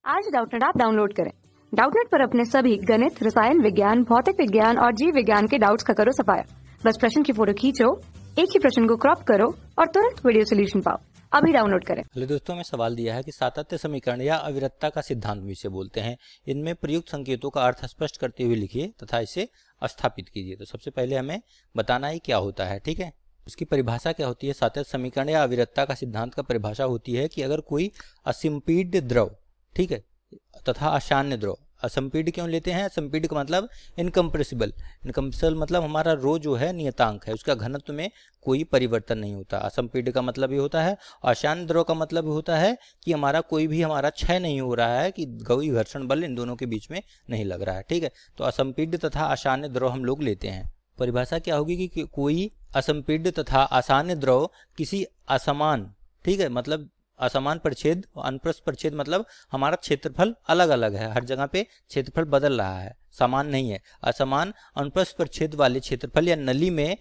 आज Doubtnut app download करें। Doubtnut पर अपने सभी गणित, रसायन विज्ञान, भौतिक विज्ञान और जीव विज्ञान के डाउट्स का करो सफाया। बस प्रश्न की फोटो खींचो, एक ही प्रश्न को क्रॉप करो और तुरंत वीडियो सोल्यूशन पाओ। अभी डाउनलोड करें। हेलो दोस्तों, में सवाल दिया है कि सातत्य समीकरण या अविरतता का सिद्धांत जिसे बोलते हैं, इनमें प्रयुक्त संकेतों का अर्थ स्पष्ट करते हुए लिखिए तथा इसे स्थापित कीजिए। तो सबसे पहले हमें बताना है क्या होता है, ठीक है। इसकी परिभाषा क्या होती है? सातत्य समीकरण या अविरतता का सिद्धांत का परिभाषा होती है कि अगर कोई असंपीड्य द्रव, ठीक है, तथा अशान्य द्रव, असंपीड्य क्यों लेते हैं? असंपीड्य का मतलब इनकम्प्रेसिबल। इनकम्प्रेसिबल मतलब हमारा रो जो है नियतांक है, उसका घनत्व में कोई परिवर्तन नहीं होता। असंपीड्य का मतलब ये होता है। अशान्य द्रव का मतलब होता है कि हमारा कोई भी हमारा क्षय नहीं हो रहा है, कि कोई घर्षण बल इन दोनों के बीच में नहीं लग रहा है, ठीक है। तो असंपीड्य तथा अशान्य द्रव हम लोग लेते हैं। परिभाषा क्या होगी कि कोई असंपीड्य तथा अशान्य द्रव किसी असमान, ठीक है, मतलब असमान परिच्छेद, अनुप्रस्थ परिच्छेद मतलब हमारा क्षेत्रफल अलग अलग है, हर जगह पे क्षेत्रफल बदल रहा है, समान नहीं है। असमान अनुप्रस्थ परिच्छेद वाले क्षेत्रफल या नली में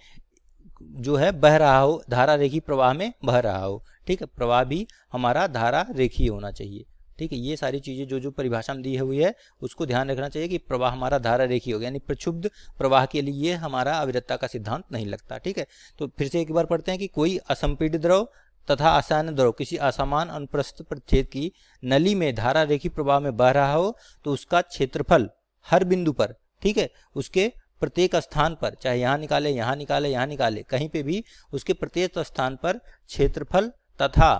जो है बह रहा हो, धारा रेखीय प्रवाह में बह रहा हो, ठीक है। प्रवाह भी हमारा धारा रेखीय होना चाहिए, ठीक है। ये सारी चीजें जो जो परिभाषा में दी हुई है उसको ध्यान रखना चाहिए कि प्रवाह हमारा धारा रेखीय हो गया, यानी प्रक्षुब्ध प्रवाह के लिए हमारा अविरतता का सिद्धांत नहीं लगता, ठीक है। तो फिर से एक बार पढ़ते हैं कि कोई असंपीड्य द्रव तथा अशान्य द्रव किसी असमान अनुप्रस्थ परिच्छेद की नली में धारा रेखीय प्रवाह में बह रहा हो तो उसका क्षेत्रफल हर बिंदु पर, ठीक है, उसके प्रत्येक स्थान पर, चाहे यहाँ निकाले, यहाँ निकाले, यहाँ निकाले, कहीं पे भी उसके प्रत्येक स्थान पर क्षेत्रफल तथा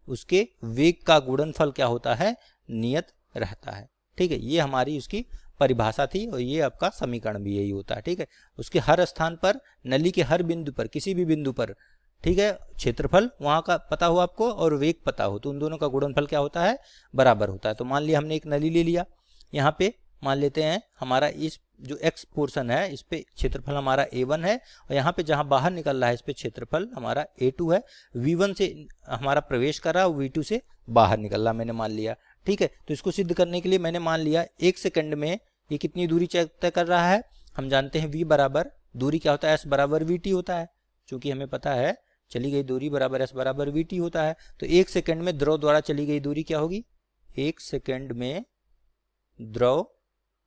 उसके वेग का गुणनफल क्या होता है? नियत रहता है, ठीक है। ये हमारी उसकी परिभाषा थी और ये आपका समीकरण भी यही होता है, ठीक है। उसके हर स्थान पर, नली के हर बिंदु पर, किसी भी बिंदु पर, ठीक है, क्षेत्रफल वहां का पता हो आपको और वेग पता हो तो उन दोनों का गुणनफल क्या होता है? बराबर होता है। तो मान लिया हमने एक नली ले लिया, यहाँ पे मान लेते हैं हमारा इस जो x पोर्शन है इस पे क्षेत्रफल हमारा a1 है और यहाँ पे जहाँ बाहर निकल रहा है इस पे क्षेत्रफल हमारा a2 है। v1 से हमारा प्रवेश कर रहा है, v2 से बाहर निकल रहा, मैंने मान लिया, ठीक है। तो इसको सिद्ध करने के लिए मैंने मान लिया 1 सेकंड में ये कितनी दूरी तय कर रहा है। हम जानते हैं v बराबर, दूरी क्या होता है? s बराबर vt होता है। चूंकि हमें पता है चली गई दूरी बराबर s बराबर vt होता है, तो 1 सेकंड में द्रव द्वारा चली गई दूरी क्या होगी? 1 सेकंड में द्रव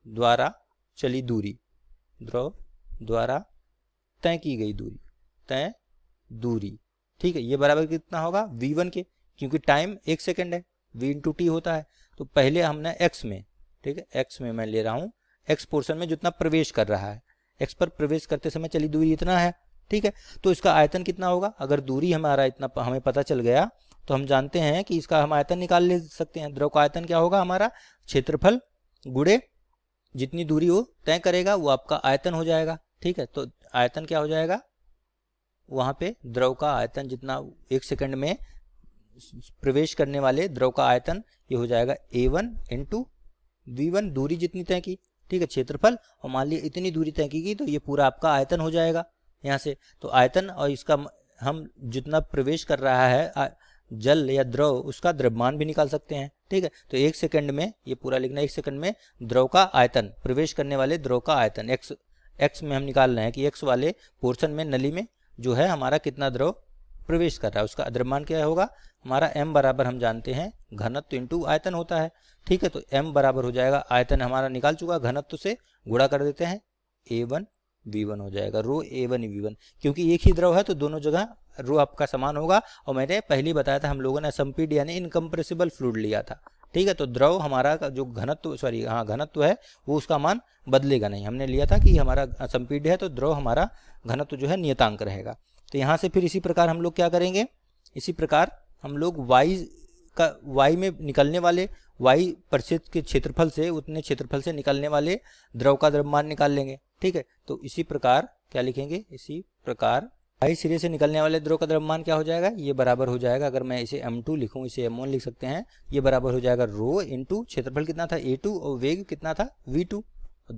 द्वारा चली दूरी, द्रव द्वारा तय की गई दूरी, तय दूरी, ठीक है, ये बराबर कितना होगा? v1 के, क्योंकि टाइम 1 सेकंड है, v इंटू टी होता है। तो पहले हमने x में, ठीक है, x में मैं ले रहा हूँ, x पोर्शन में जितना प्रवेश कर रहा है, x पर प्रवेश करते समय चली दूरी इतना है, ठीक है। तो इसका आयतन कितना होगा? अगर दूरी हमारा इतना हमें पता चल गया तो हम जानते हैं कि इसका हम आयतन निकाल ले सकते हैं। द्रव का आयतन क्या होगा? हमारा क्षेत्रफल गुणे जितनी दूरी वो तय करेगा वो आपका आयतन हो जाएगा, ठीक है। तो आयतन क्या हो जाएगा? वहां पे द्रव का आयतन जितना 1 सेकंड में प्रवेश करने वाले द्रव का आयतन ये हो जाएगा a1 इंटू v1, दूरी जितनी तय की, ठीक है, क्षेत्रफल, और मान लिया इतनी दूरी तय की तो ये पूरा आपका आयतन हो जाएगा यहाँ से। तो आयतन और इसका हम जितना प्रवेश कर रहा है जल या द्रव उसका द्रव्यमान भी निकाल सकते हैं, ठीक है। तो 1 सेकंड में ये पूरा लिखना, 1 सेकंड में द्रव का आयतन, प्रवेश करने वाले द्रव का आयतन x में हम निकाल रहे हैं कि x वाले पोर्शन में, नली में जो है हमारा कितना द्रव प्रवेश कर रहा है, उसका द्रव्यमान क्या होगा? हमारा m बराबर हम जानते हैं घनत्व इंटू आयतन होता है, ठीक है। तो m बराबर हो जाएगा, आयतन हमारा निकाल चुका, घनत्व से गुणा कर देते हैं, a1 v1 हो जाएगा, रो a1 v1, क्योंकि एक ही द्रव है तो दोनों जगह रो आपका समान होगा। और मैंने पहले बताया था हम लोगों ने असंपीड्य यानी इनकम्प्रेसिबल फ्लूइड लिया था, ठीक है। तो द्रव हमारा का जो घनत्व, सॉरी हाँ घनत्व है वो उसका मान बदलेगा नहीं। हमने लिया था कि हमारा असंपीड्य है तो द्रव हमारा घनत्व जो है नियतांक रहेगा। तो यहाँ से फिर इसी प्रकार हम लोग क्या करेंगे? इसी प्रकार हम लोग y में निकलने वाले, y परिच्छेद के क्षेत्रफल से, उतने क्षेत्रफल से निकलने वाले द्रव का द्रव्यमान निकाल लेंगे, ठीक है। तो इसी प्रकार क्या लिखेंगे? इसी प्रकार y सिरे से निकलने वाले द्रव का द्रव्यमान क्या हो जाएगा? ये बराबर हो जाएगा, अगर मैं इसे m2 लिखूं, इसे m1 लिख सकते हैं, ये बराबर हो जाएगा रो इंटू क्षेत्रफल कितना था? a2 और वेग कितना था? v2,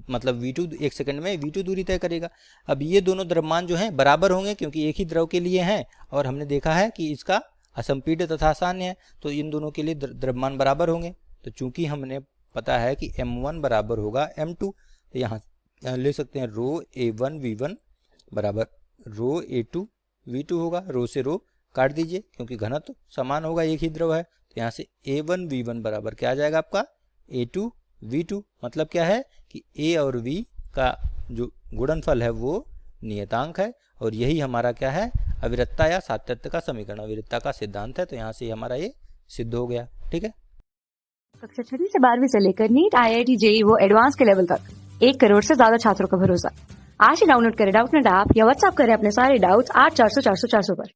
मतलब v2 1 सेकंड में v2 दूरी तय करेगा। अब ये दोनों द्रव्यमान जो हैं बराबर होंगे क्योंकि एक ही द्रव के लिए हैं और हमने देखा है कि इसका असंपीड्य तथा अशान्य है, तो इन दोनों के लिए द्रव्यमान बराबर होंगे। तो चूंकि हमने पता है कि m1 बराबर होगा m2, तो यहाँ ले सकते हैं रो a1 v1 बराबर रो a2 v2 होगा। रो से रो काट दीजिए क्योंकि घनत्व समान होगा, एक ही द्रव है, तो यहाँ से a1 v1 बराबर क्या आ जाएगा आपका? A2 V2, मतलब क्या है कि A और V का जो गुणनफल है वो नियतांक है, और यही हमारा क्या है, अविरतता या सातत्य का समीकरण, अविरतता का सिद्धांत है। तो यहाँ से हमारा ये सिद्ध हो गया। ठीक है। कक्षा 6वीं से 12वीं से लेकर नीट, IIT, JEE वो एडवांस के लेवल तक 1 करोड़ से ज्यादा छात्रों का भरोसा। आज ही डाउनलोड करें डाउटनेट ऐप या व्हाट्सएप करें अपने सारे डाउट्स 8400 400 400 पर।